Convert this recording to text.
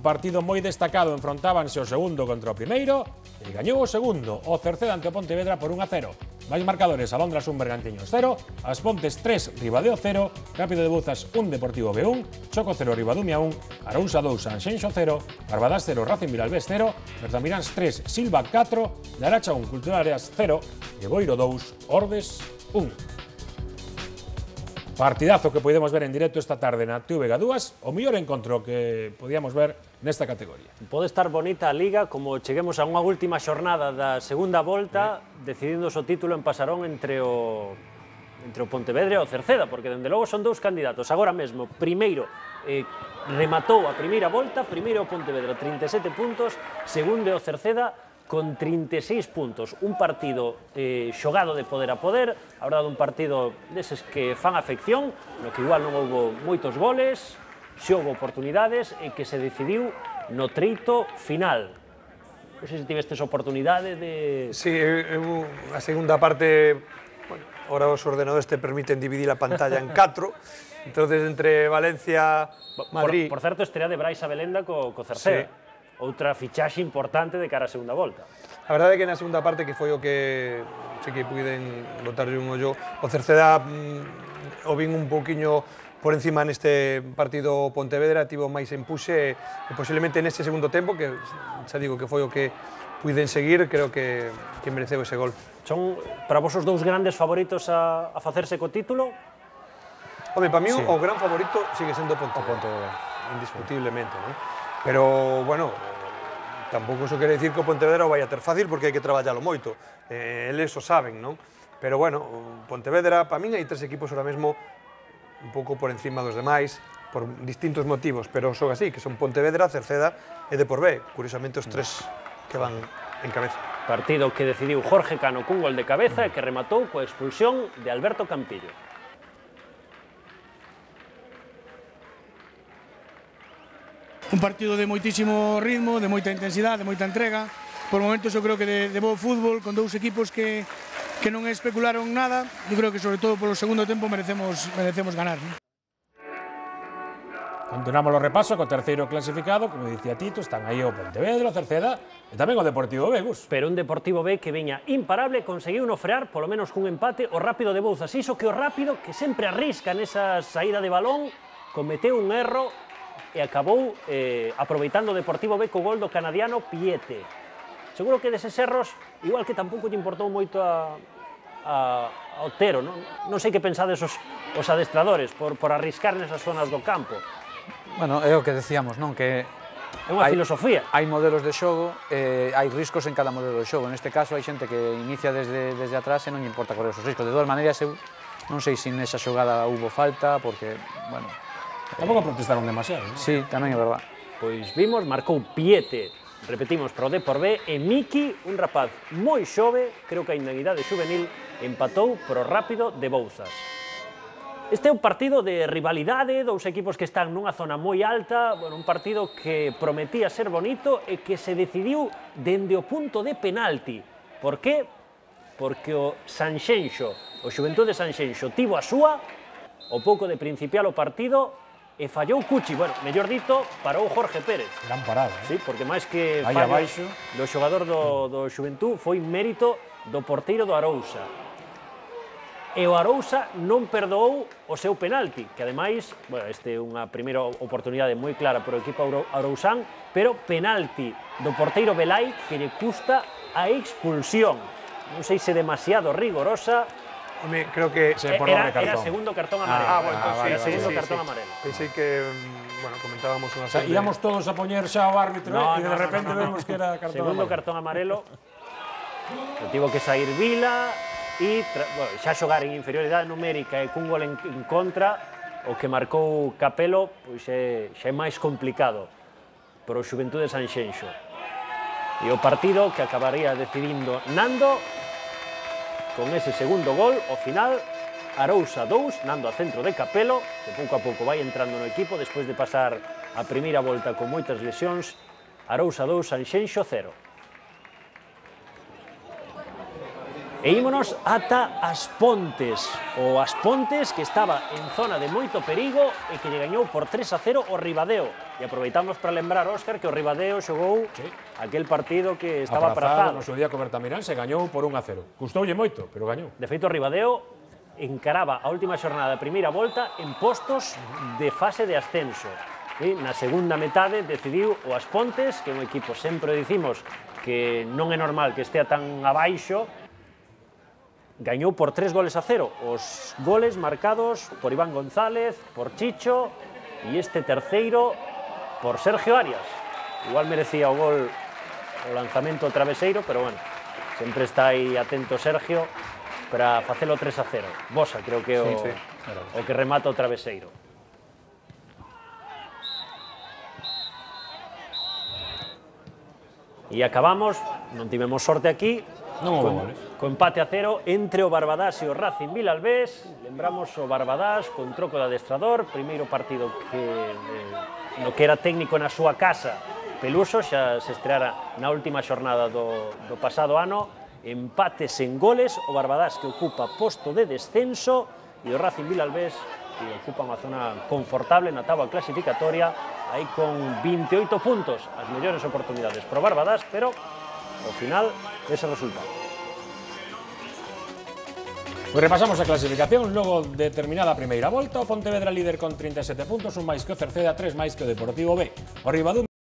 partido moi destacado, enfrontábanse o segundo contra o primeiro e gañou o segundo, o Cerceda ante o Pontevedra por 1-0. Máis marcadores, Alondra un Bergantiños 0, As Pontes 3, Ribadeo 0, Rápido de Bouzas 1, Deportivo B1, Choco 0, Ribadumia 1, Arousa 2, Sanxenxo 0, Barbadas 0, Racing Vilalbés 0, Bertamiráns 3, Silva 4, Laracha 1, Cultural Areas 0 e Boiro 2, Ordes 1. Partidazo que podemos ver en directo esta tarde na TVG2, o mellor encontro que podíamos ver nesta categoría. Pode estar bonita a Liga como cheguemos a unha última xornada da segunda volta, decidindo o título en Pasarón entre o Pontevedra e o Cerceda, porque dende logo son dous candidatos. Agora mesmo, primeiro rematou a primeira volta, primeiro o Pontevedra 37 puntos, segundo o Cerceda con 36 puntos. Un partido xogado de poder a poder, a verdade un partido deses que fan afección, no que igual non houbo moitos goles, xoubo oportunidades e que se decidiu no treito final. Non sei se tivestes oportunidade de... Sí, a segunda parte, bueno, ahora os ordenadores te permiten dividir a pantalla en 4, entonces entre Valencia, Madrid... Por certo, estrea de Brais Abelenda co Cerceda. Sí. Outra fichaxe importante de cara á segunda volta. A verdade é que na segunda parte, que foi o que sí que puiden botarlle un ollo, o Cerceda o vin un pouquiño por encima neste partido Pontevedra, tivo máis empuxe e posiblemente neste segundo tempo, que xa digo que foi o que puiden seguir, creo que mereceu ese gol. Son para vos os dous grandes favoritos a facerse co título? Home, para mí o gran favorito sigue sendo Pontevedra, indiscutiblemente, non? Pero, bueno, tampouco iso quere dicir que o Pontevedra o vai a ter fácil porque hai que traballalo moito. Eles o saben, non? Pero, bueno, Pontevedra, para min hai tres equipos ahora mesmo un pouco por encima dos demais, por distintos motivos, pero son así, que son Pontevedra, Cerceda e Depor B. Curiosamente, os tres que van en cabeza. Partido que decidiu Jorge Cano cun gol de cabeza e que rematou coa expulsión de Alberto Campillo. Un partido de moitísimo ritmo, de moita intensidade, de moita entrega. Por momentos eu creo que de bo fútbol, con dous equipos que non especularon nada. Eu creo que sobre todo polo segundo tempo merecemos ganar. Continuamos o repaso co terceiro clasificado, como dicía Tito, están aí o Pontevedra, o Cerceda e tamén o Deportivo B, Gus. Pero un Deportivo B que viña imparable, conseguiu no frear, polo menos cun empate, o Rápido de Bouzas. Iso que o Rápido, que sempre arrisca nesa saída de balón, cometeu un erro e acabou aproveitando o Deportivo B co gol do canadiano Piete. Seguro que deses erros, igual que tampouco lle importou moito a Otero, non sei que pensades os adestradores por arriscar nesas zonas do campo. Bueno, é o que decíamos, non? Que é unha filosofía. Hai modelos de xogo, hai riscos en cada modelo de xogo. Neste caso, hai xente que inicia desde atrás e non lle importa correr os riscos. De todas maneiras, eu non sei se nesa xogada hubo falta, porque, bueno... Tampouco protestaron demasiado, non? Sí, tamén é verdad. Pois vimos, marcou Piete, repetimos, pro Depor B, e Miki, un rapaz moi xove, creo que aínda en idade juvenil, empatou pro Rápido de Bouzas. Este é un partido de rivalidade, dous equipos que están nunha zona moi alta, bueno, un partido que prometía ser bonito e que se decidiu dende o punto de penalti. Por qué? Porque o Sanxenxo, o Xuventude Sanxenxo, tivo a súa, o pouco de principiar o partido, e fallou Cuchi, bueno, mellor dito, parou Jorge Pérez. Gran parada, Sí, porque máis que fallo do xogador do Xuventud foi mérito do porteiro do Arousa. E o Arousa non perdoou o seu penalti, que ademais, bueno, este é unha primeira oportunidade moi clara para o equipo arousán, pero penalti do porteiro Belai que lle custa a expulsión. Non sei se demasiado rigorosa. Home, creo que era segundo cartón amarelo. Era segundo cartón amarelo. Pensei que, bueno, comentábamos unha serie. Íamos todos a poñer xa o árbitro e de repente vemos que era cartón segundo cartón amarelo. Tivo que sair Vila e xa xogar en inferioridade numérica e cun gol en contra, o que marcou Capelo pois xa é máis complicado para o Xuventude Sanxenxo. E o partido que acabaría decidindo Nando con ese segundo gol, ao final, Arousa 2, Nando a centro de Capelo, que pouco a pouco vai entrando no equipo, despois de pasar a primeira volta con moitas lesións, Arousa 2, Sanxenxo 0. E ímonos ata As Pontes. O As Pontes que estaba en zona de moito perigo e que lle gañou por 3-0 o Ribadeo. E aproveitamos para lembrar, Óscar, que o Ribadeo xogou aquel partido que estaba aprazado. No seu día co Bertamirán se gañou por 1-0. Custoulle moito, pero gañou. De feito, o Ribadeo encaraba a última xornada da primeira volta en postos de fase de ascenso. E na segunda metade decidiu o As Pontes, que é un equipo, sempre dicimos que non é normal que estea tan abaixo, gañou por 3-0. Os goles marcados por Iván González, por Chicho e este terceiro por Sergio Arias. Igual merecía o gol o lanzamento traveseiro, pero bueno, sempre está aí atento Sergio para facelo 3-0. Bosa, creo que é o que remata o traveseiro. E acabamos, non tivemos sorte aquí, co empate a 0 entre o Barbadás e o Racing Vilalbés. Lembramos o Barbadás con troco de adestrador, primeiro partido no que era técnico na súa casa. Peluso xa se estreara na última xornada do pasado ano. Empates en goles, o Barbadás que ocupa posto de descenso e o Racing Vilalbés que ocupa unha zona confortable na táboa clasificatoria, aí con 28 puntos, as mellores oportunidades pro Barbadás, pero ao final ese resultado. Pues repasamos a clasificación, logo de terminada a primeira volta, o Pontevedra líder con 37 puntos, un máis que o Cerceda, 3 máis que o Deportivo B. O Ribadumia